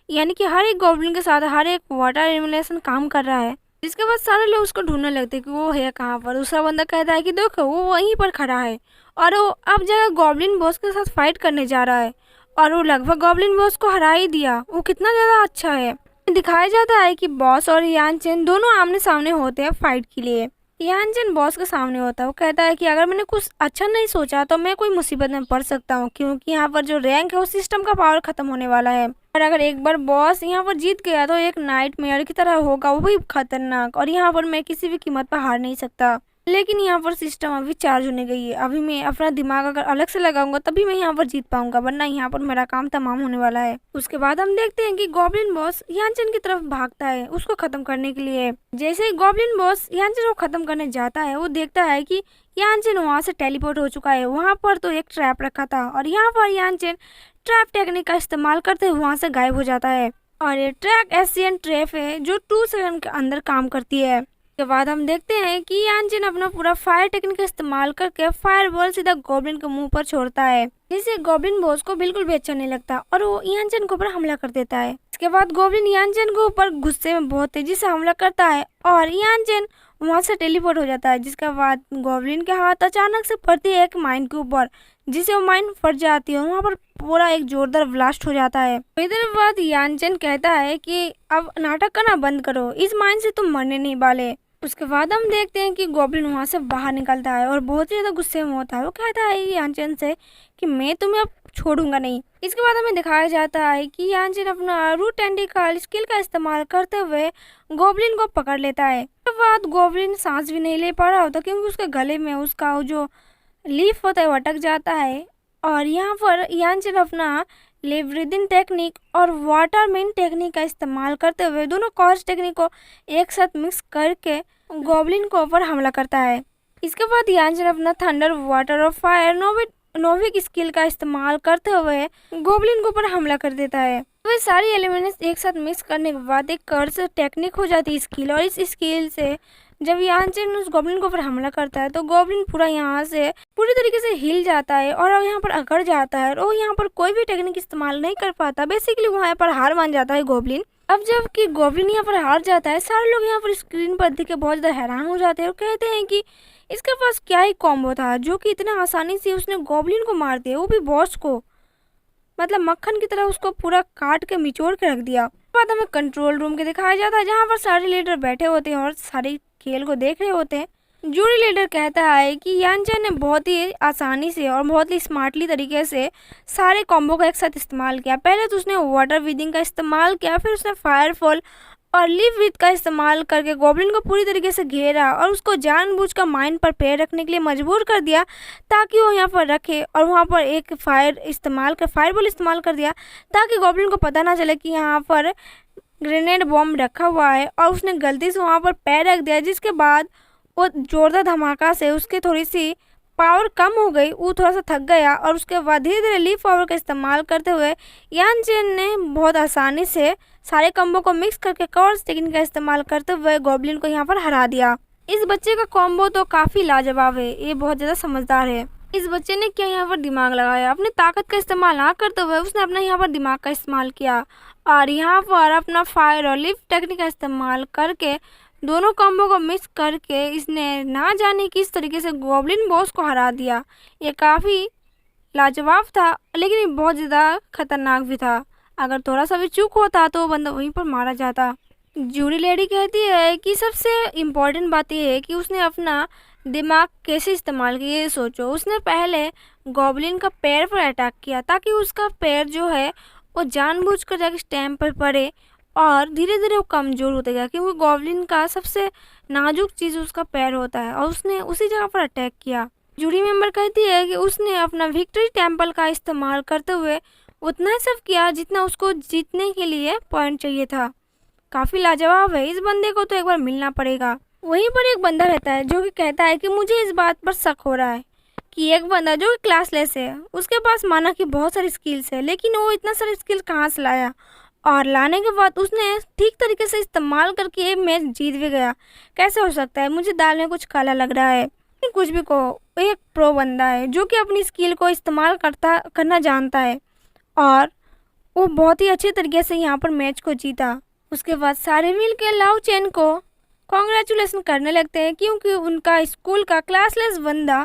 [SPEAKER 1] यानी कि हर एक गॉब्लिन के साथ हर एक वाटर एलिमिनेशन काम कर रहा है। जिसके बाद सारे लोग उसको ढूंढने लगते हैं कि वो है कहाँ पर। दूसरा बंदा कहता है कि देखो वो वहीं पर खड़ा है और वो अब जगह गॉब्लिन बॉस के साथ फाइट करने जा रहा है और वो लगभग गॉब्लिन बॉस को हरा ही दिया। वो कितना ज़्यादा अच्छा है। दिखाया जाता है कि बॉस और यानचेन दोनों आमने सामने होते हैं फाइट के लिए। यानचेन बॉस के सामने होता है, वो कहता है कि अगर मैंने कुछ अच्छा नहीं सोचा तो मैं कोई मुसीबत में पड़ सकता हूँ क्योंकि यहाँ पर जो रैंक है वो सिस्टम का पावर खत्म होने वाला है और अगर एक बार बॉस यहाँ पर जीत गया तो एक नाइटमेयर की तरह होगा, वो भी खतरनाक और यहाँ पर मैं किसी भी कीमत पर हार नहीं सकता। लेकिन यहाँ पर सिस्टम अभी चार्ज होने गई है। अभी मैं अपना दिमाग अगर अलग से लगाऊंगा तभी मैं यहाँ पर जीत पाऊंगा, वरना यहाँ पर मेरा काम तमाम होने वाला है। उसके बाद हम देखते हैं कि गॉब्लिन बॉस यानचन की तरफ भागता है उसको खत्म करने के लिए। जैसे ही गॉब्लिन बॉस यानचन को खत्म करने जाता है, वो देखता है कि यानचन वहाँ से टेलीपोर्ट हो चुका है। वहाँ पर तो एक ट्रैप रखा था और यहाँ पर यानचन ट्रैप टेक्निक का इस्तेमाल करते हुए वहाँ से गायब हो जाता है। और ये ट्रैक एशियन ट्रैप है जो 2 सेकंड के अंदर काम करती है। के बाद हम देखते हैं कि यानचन अपना पूरा फायर टेक्निक का इस्तेमाल करके फायर बॉल सीधा गॉब्लिन के मुंह पर छोड़ता है, जिससे गॉब्लिन बॉस को बिल्कुल भी अच्छा नहीं लगता और वो यानचन के ऊपर हमला कर देता है। इसके बाद गॉब्लिन यानचन के ऊपर गुस्से में बहुत तेजी से हमला करता है और यानचन वहां से टेलीपोर्ट हो जाता है। जिसके बाद गॉब्लिन के हाथ अचानक से पड़ती है एक माइन के ऊपर, जिससे वो माइन फट जाती है और वहाँ पर पूरा एक जोरदार ब्लास्ट हो जाता है। थोड़ी देर बाद यानचन कहता है कि अब नाटक करना बंद करो, इस माइन से तुम मरने नहीं वाले। उसके बाद हम देखते हैं कि गॉब्लिन वहां से बाहर निकलता है और बहुत ही ज्यादा गुस्से में होता है। वो कहता है यानचन से कि मैं तुम्हें अब छोड़ूंगा नहीं। इसके बाद हमें दिखाया जाता है कि यानचन अपना रूट टेंटिकल स्किल का इस्तेमाल करते हुए गॉब्लिन को पकड़ लेता है। उसके बाद गॉब्लिन सांस भी नहीं ले पा रहा होता क्योंकि उसके गले में उसका जो लीफ होता है वो अटक जाता है। और यहाँ पर यानचन अपना लिव ब्रीदिंग टेक्निक और वाटर मेन टेक्निक का इस्तेमाल करते हुए दोनों कॉर्स टेक्निक को एक साथ मिक्स करके गॉब्लिन के ऊपर हमला करता है। इसके बाद यानचन अपना थंडर, वाटर और फायर नोविक स्किल का इस्तेमाल करते हुए गॉब्लिन के ऊपर हमला कर देता है। वे सारी एलिमेंट्स एक साथ मिक्स करने के बाद एक कर्स टेक्निक हो जाती है स्किल, और इस स्किल से जब यानचन उस गॉब्लिन के ऊपर हमला करता है तो गॉब्लिन पूरा यहाँ से पूरी तरीके से हिल जाता है और यहाँ पर अकड़ जाता है और यहाँ पर कोई भी टेक्निक इस्तेमाल नहीं कर पाता। बेसिकली वहाँ पर हार मान जाता है गॉब्लिन। अब जब कि गॉब्लिन यहाँ पर हार जाता है, सारे लोग यहाँ पर स्क्रीन पर देख के बहुत ज़्यादा हैरान हो जाते हैं और कहते हैं कि इसके पास क्या ही कॉम्बो था जो कि इतना आसानी से उसने गॉब्लिन को मार दिया, वो भी बॉस को, मतलब मक्खन की तरह उसको पूरा काट के निचोड़ के रख दिया। बाद हमें कंट्रोल रूम के दिखाया जाता है जहाँ पर सारे लीडर बैठे होते हैं और सारे खेल को देख रहे होते हैं। जूरी लीडर कहता है कि यानचन ने बहुत ही आसानी से और बहुत ही स्मार्टली तरीके से सारे कॉम्बो का एक साथ इस्तेमाल किया। पहले तो उसने वाटर ब्रीदिंग का इस्तेमाल किया, फिर उसने फायरफॉल और लिव विथ का इस्तेमाल करके गॉब्लिन को पूरी तरीके से घेरा और उसको जानबूझकर माइन पर पैर रखने के लिए मजबूर कर दिया ताकि वो यहाँ पर रखे, और वहाँ पर एक फायरबॉल इस्तेमाल कर दिया ताकि गॉब्लिन को पता ना चले कि यहाँ पर ग्रेनेड बॉम्ब रखा हुआ है, और उसने गलती से वहाँ पर पैर रख दिया, जिसके बाद वो जोरदार धमाका से उसकी थोड़ी सी पावर कम हो गई, वो थोड़ा सा थक गया और उसके बाद धीरे धीरे लीफ पावर का इस्तेमाल करते हुए यानचन ने बहुत आसानी से सारे कॉम्बो को मिक्स करके कवर्स टेक्निक का इस्तेमाल करते हुए गॉब्लिन को यहाँ पर हरा दिया। इस बच्चे का कॉम्बो तो काफ़ी लाजवाब है, ये बहुत ज़्यादा समझदार है। इस बच्चे ने क्या यहाँ पर दिमाग लगाया, अपनी ताकत का इस्तेमाल ना करते हुए उसने अपना यहाँ पर दिमाग का इस्तेमाल किया और यहाँ पर अपना फायर और लिफ्ट टेक्निक का इस्तेमाल करके दोनों कॉम्बो को मिक्स करके इसने ना जाने किस तरीके से गॉब्लिन बॉस को हरा दिया। ये काफ़ी लाजवाब था, लेकिन ये बहुत ज़्यादा खतरनाक भी था। अगर थोड़ा सा भी चूक होता तो वो बंदा वहीं पर मारा जाता। जूरी लेडी कहती है कि सबसे इम्पोर्टेंट बात यह है कि उसने अपना दिमाग कैसे इस्तेमाल किया, ये सोचो। उसने पहले गॉब्लिन का पैर पर अटैक किया ताकि उसका पैर जो है वो जानबूझकर जाके स्टैम्प पर पड़े और धीरे धीरे वो कमज़ोर होते गया, क्योंकि गॉब्लिन का सबसे नाजुक चीज़ उसका पैर होता है, और उसने उसी जगह पर अटैक किया। जूरी मेंबर कहती है कि उसने अपना विक्ट्री टेम्पल का इस्तेमाल करते हुए उतना ही सब किया जितना उसको जीतने के लिए पॉइंट चाहिए था। काफ़ी लाजवाब है, इस बंदे को तो एक बार मिलना पड़ेगा। वहीं पर एक बंदा रहता है जो कि कहता है कि मुझे इस बात पर शक हो रहा है कि एक बंदा जो कि क्लासलेस है, उसके पास माना कि बहुत सारी स्किल्स है, लेकिन वो इतना सारी स्किल्स कहाँ से लाया, और लाने के बाद उसने ठीक तरीके से इस्तेमाल करके ये मैच जीत भी गया। कैसे हो सकता है, मुझे दाल में कुछ काला लग रहा है। कुछ भी कहो, एक प्रो बंदा है जो कि अपनी स्किल को इस्तेमाल करना जानता है, और वो बहुत ही अच्छे तरीके से यहाँ पर मैच को जीता। उसके बाद सारे मिल के लाओ चेन को कॉन्ग्रेचुलेसन करने लगते हैं क्योंकि उनका स्कूल का क्लासलेस बंदा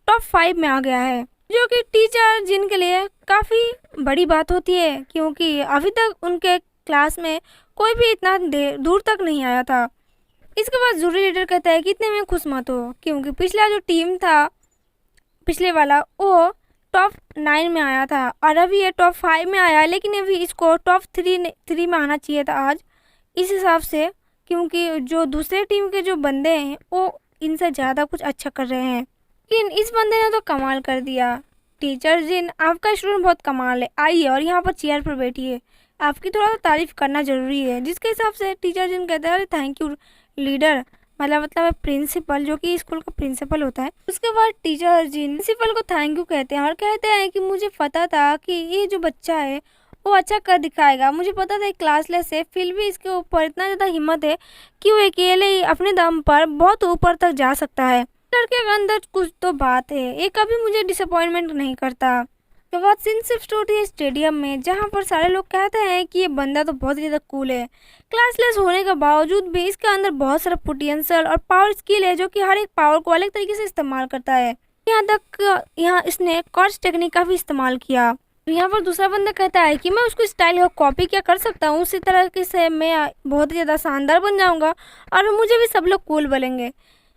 [SPEAKER 1] टॉप 5 में आ गया है, जो कि टीचर जिनके लिए काफ़ी बड़ी बात होती है, क्योंकि अभी तक उनके क्लास में कोई भी इतना दूर तक नहीं आया था। इसके बाद जूरी लीडर कहता है कि इतने में खुश मत हो, क्योंकि पिछला जो टीम था पिछले वाला वो टॉप 9 में आया था और अभी ये टॉप 5 में आया है, लेकिन अभी इसको टॉप 3 में आना चाहिए था आज इस हिसाब से, क्योंकि जो दूसरे टीम के जो बंदे हैं वो इनसे ज़्यादा कुछ अच्छा कर रहे हैं। लेकिन इस बंदे ने तो कमाल कर दिया। टीचर जिन, आपका स्टूडेंट बहुत कमाल है, आइए और यहाँ पर चेयर पर बैठिए, आपकी थोड़ा सा तारीफ करना जरूरी है। जिसके हिसाब से टीचर जिन कहते हैं अरे थैंक यू लीडर, मतलब प्रिंसिपल, जो कि स्कूल का प्रिंसिपल होता है। उसके बाद टीचर जिन प्रिंसिपल को थैंक यू कहते हैं और कहते हैं कि मुझे पता था कि ये जो बच्चा है वो अच्छा कर दिखाएगा, मुझे पता था क्लासलेस है, फिर भी इसके ऊपर इतना ज़्यादा हिम्मत है कि वो अकेले ही अपने दम पर बहुत ऊपर तक जा सकता है। लड़के के अंदर कुछ तो बात है, ये कभी मुझे डिसअपॉइंटमेंट नहीं करता। तो बात सीन शिफ्ट होती है स्टेडियम में, जहाँ पर सारे लोग कहते हैं कि ये बंदा तो बहुत ज़्यादा कूल है। क्लासलेस होने के बावजूद भी इसके अंदर बहुत सारा पोटेंशियल और पावर स्किल है, जो कि हर एक पावर को अलग तरीके से इस्तेमाल करता है। यहाँ तक यहाँ इसने कॉर्ड्स टेक्निक का भी इस्तेमाल किया। यहाँ पर दूसरा बंदा कहता है कि मैं उसको स्टाइल को कॉपी क्या कर सकता हूँ, उसी तरह से मैं बहुत ही ज़्यादा शानदार बन जाऊँगा और मुझे भी सब लोग कूल बोलेंगे।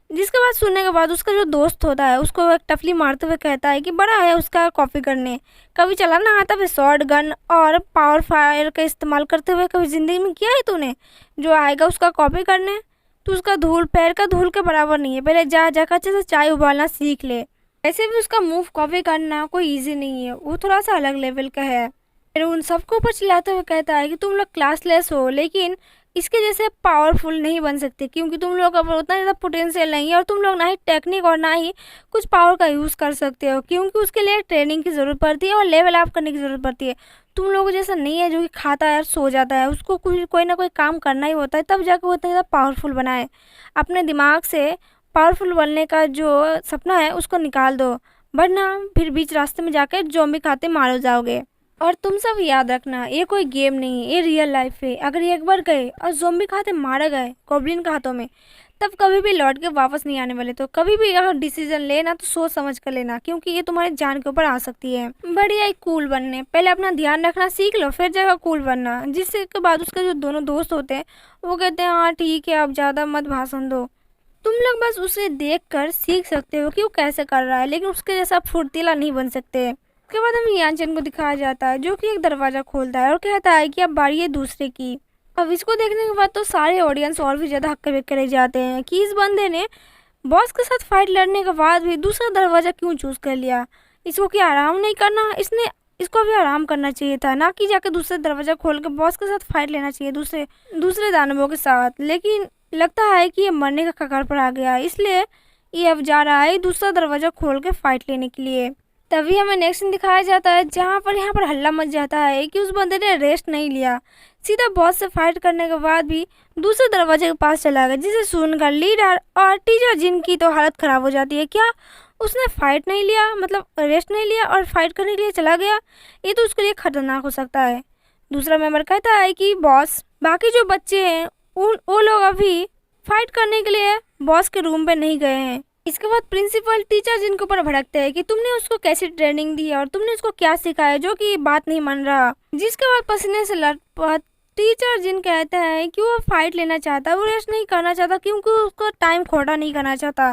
[SPEAKER 1] जिसके बाद सुनने के बाद उसका जो दोस्त होता है उसको एक टफली मारते हुए कहता है कि बड़ा है उसका कॉपी करने, कभी चलाना आता है शॉर्ट गन और पावर फायर का इस्तेमाल करते हुए कभी ज़िंदगी में किया है तूने? जो आएगा उसका कॉपी करने, तो उसका धूल पैर का धूल के बराबर नहीं है। पहले जा जाकर अच्छे से चाय उबालना सीख ले। ऐसे भी उसका मूव कॉपी करना कोई ईजी नहीं है, वो थोड़ा सा अलग लेवल का है। फिर उन सबको ऊपर चिल्लाते हुए कहता है कि तुम लोग क्लासलेस हो, लेकिन इसके जैसे पावरफुल नहीं बन सकते, क्योंकि तुम लोग अब उतना ज़्यादा पोटेंशियल नहीं है और तुम लोग ना ही टेक्निक और ना ही कुछ पावर का यूज़ कर सकते हो, क्योंकि उसके लिए ट्रेनिंग की ज़रूरत पड़ती है और लेवल अप करने की ज़रूरत पड़ती है। तुम लोगों जैसा नहीं है जो कि खाता है और सो जाता है, उसको कोई ना कोई काम करना ही होता है, तब जाकर वो इतना ज़्यादा पावरफुल बनाए। अपने दिमाग से पावरफुल बनने का जो सपना है उसको निकाल दो, वरना फिर बीच रास्ते में जाकर ज़ॉम्बी खाते मारो जाओगे। और तुम सब याद रखना, ये कोई गेम नहीं है, ये रियल लाइफ है। अगर ये एक बार गए और ज़ॉम्बी खाते मारे गए गॉब्लिन के हाथों में, तब कभी भी लौट के वापस नहीं आने वाले। तो कभी भी अगर डिसीजन लेना तो सोच समझ कर लेना, क्योंकि ये तुम्हारी जान के ऊपर आ सकती है। बढ़िया कूल बनने पहले अपना ध्यान रखना सीख लो, फिर जगह कूल बनना। जिसके बाद उसके जो दोनों दोस्त होते हैं वो कहते हैं हाँ ठीक है, अब ज़्यादा मत भाषण दो, तुम लोग बस उसे देखकर सीख सकते हो कि वो कैसे कर रहा है, लेकिन उसके जैसा फुर्तीला नहीं बन सकते। उसके बाद हमें यानचन को दिखाया जाता है, जो कि एक दरवाजा खोलता है और कहता है कि अब बारी है दूसरे की। अब इसको देखने के बाद तो सारे ऑडियंस और भी ज़्यादा हक्के बक्के रह जाते हैं कि इस बंदे ने बॉस के साथ फाइट लड़ने के बाद भी दूसरा दरवाजा क्यों चूज़ कर लिया। इसको क्या आराम नहीं करना? इसको भी आराम करना चाहिए था, ना कि जाकर दूसरा दरवाजा खोल के बॉस के साथ फाइट लेना चाहिए दूसरे दानवों के साथ। लेकिन लगता है कि ये मरने का कगार पर आ गया, इसलिए ये अब जा रहा है दूसरा दरवाजा खोल के फाइट लेने के लिए। तभी हमें नेक्स्ट सीन दिखाया जाता है, जहाँ पर यहाँ पर हल्ला मच जाता है कि उस बंदे ने रेस्ट नहीं लिया, सीधा बॉस से फाइट करने के बाद भी दूसरे दरवाजे के पास चला गया, जिसे सुनकर लीडर और टीचर जिनकी तो हालत खराब हो जाती है। क्या उसने फाइट नहीं लिया, मतलब रेस्ट नहीं लिया और फाइट करने के लिए चला गया? ये तो उसके लिए खतरनाक हो सकता है। दूसरा मेंबर कहता है कि बॉस, बाकी जो बच्चे हैं वो लोग अभी फाइट करने के लिए बॉस के रूम पे नहीं गए हैं। इसके बाद प्रिंसिपल टीचर जिनके ऊपर भड़कते हैं कि तुमने उसको कैसी ट्रेनिंग दी है और तुमने उसको क्या सिखाया, जो कि बात नहीं मान रहा। जिसके बाद पसीने से लटपट टीचर जिन कहते हैं कि वो फाइट लेना चाहता है, वो रेस्ट नहीं करना चाहता, क्योंकि उसको टाइम खोटा नहीं करना चाहता।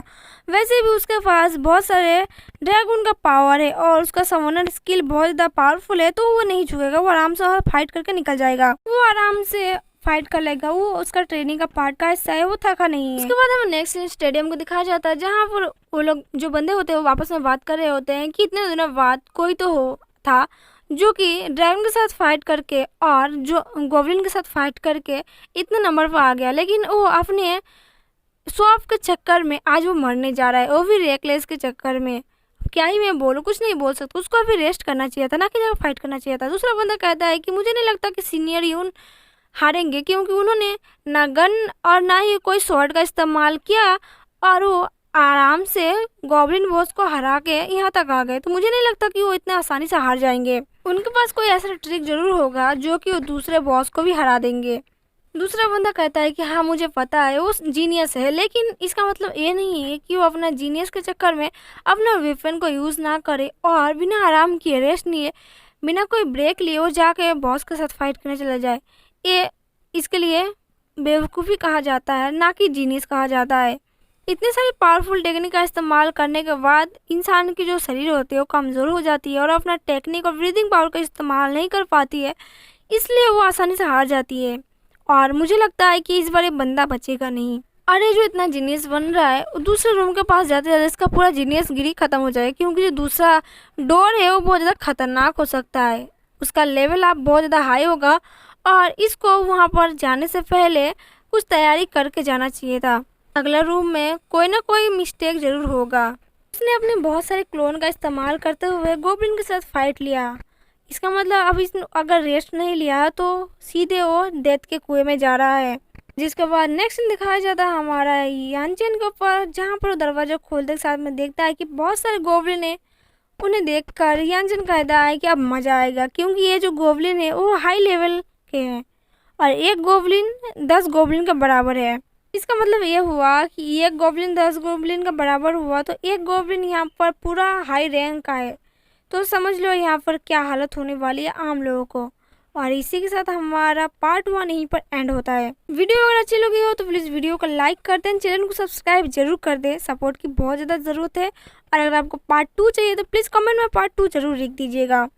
[SPEAKER 1] वैसे भी उसके पास बहुत सारे ड्रैगन का पावर है और उसका समनर स्किल बहुत ज़्यादा पावरफुल है, तो वो नहीं झुकेगा, वो आराम से फाइट करके निकल जाएगा, वो आराम से फाइट कर लेगा, वो उसका ट्रेनिंग का पार्ट का हिस्सा है, वो थका नहीं है। उसके बाद हमें नेक्स्ट स्टेडियम को दिखाया जाता है, जहाँ पर वो लोग जो बंदे होते हैं वो आपस में बात कर रहे होते हैं कि इतने दिनों बाद कोई तो था जो कि ड्रैगन के साथ फाइट करके और जो गोब्लिन के साथ फाइट करके इतने नंबर पर आ गया, लेकिन वो अपने शो ऑफ के चक्कर में आज वो मरने जा रहा है, वो भी रेकलेस के चक्कर में। क्या ही मैं बोलूँ, कुछ नहीं बोल सकता, उसको अभी रेस्ट करना चाहिए था, ना कि जगह फाइट करना चाहिए था। दूसरा बंदा कहता है कि मुझे नहीं लगता कि सीनियर यून हारेंगे, क्योंकि उन्होंने ना गन और ना ही कोई स्वॉर्ड का इस्तेमाल किया और वो आराम से गॉब्लिन बॉस को हरा के यहाँ तक आ गए। तो मुझे नहीं लगता कि वो इतना आसानी से हार जाएंगे, उनके पास कोई ऐसा ट्रिक जरूर होगा जो कि वो दूसरे बॉस को भी हरा देंगे। दूसरा बंदा कहता है कि हाँ मुझे पता है वो जीनियस है, लेकिन इसका मतलब ये नहीं है कि वो अपना जीनियस के चक्कर में अपना वेपन को यूज़ ना करे और बिना आराम किए, रेस्ट लिए, बिना कोई ब्रेक लिए वो जाके बॉस के साथ फाइट करने चला जाए। ये इसके लिए बेवकूफ़ी कहा जाता है, ना कि जीनियस कहा जाता है। इतने सारी पावरफुल टेक्निक का इस्तेमाल करने के बाद इंसान की जो शरीर होती है वो कमज़ोर हो जाती है और अपना टेक्निक और ब्रीदिंग पावर का इस्तेमाल नहीं कर पाती है, इसलिए वो आसानी से हार जाती है। और मुझे लगता है कि इस बार ये बंदा बचेगा नहीं। अरे जो इतना जीनियस बन रहा है वो दूसरे रूम के पास जाते जाते इसका पूरा जीनियस गिरी खत्म हो जाए, क्योंकि जो दूसरा डोर है वो बहुत ज़्यादा खतरनाक हो सकता है। उसका लेवल आप बहुत ज़्यादा हाई होगा और इसको वहाँ पर जाने से पहले कुछ तैयारी करके जाना चाहिए था। अगला रूम में कोई ना कोई मिस्टेक जरूर होगा। उसने अपने बहुत सारे क्लोन का इस्तेमाल करते हुए गोब्लिन के साथ फाइट लिया। इसका मतलब अब इसने अगर रेस्ट नहीं लिया तो सीधे वो डेथ के कुएं में जा रहा है। जिसके बाद नेक्स्ट दिखाया जाता है हमारा यानचेन के ऊपर, जहाँ पर वो दरवाजा खोलते के साथ में देखता है कि बहुत सारे गोब्लिन है। उन्हें देखकर यानचेन कहता है कि अब मजा आएगा, क्योंकि ये जो गोब्लिन है वो हाई लेवल के हैं और एक गोब्लिन 10 गोब्लिन का बराबर है। इसका मतलब ये हुआ कि एक गोब्लिन 10 गोब्लिन का बराबर हुआ तो एक गोब्लिन यहाँ पर पूरा हाई रैंक का है। तो समझ लो यहाँ पर क्या हालत होने वाली है आम लोगों को। और इसी के साथ हमारा पार्ट 1 यहीं पर एंड होता है। वीडियो अगर अच्छी लगी हो तो प्लीज़ वीडियो को लाइक कर दें, चैनल को सब्सक्राइब जरूर कर दें, सपोर्ट की बहुत ज़्यादा ज़रूरत है। और अगर आपको पार्ट 2 चाहिए तो प्लीज़ कमेंट में पार्ट 2 जरूर लिख दीजिएगा।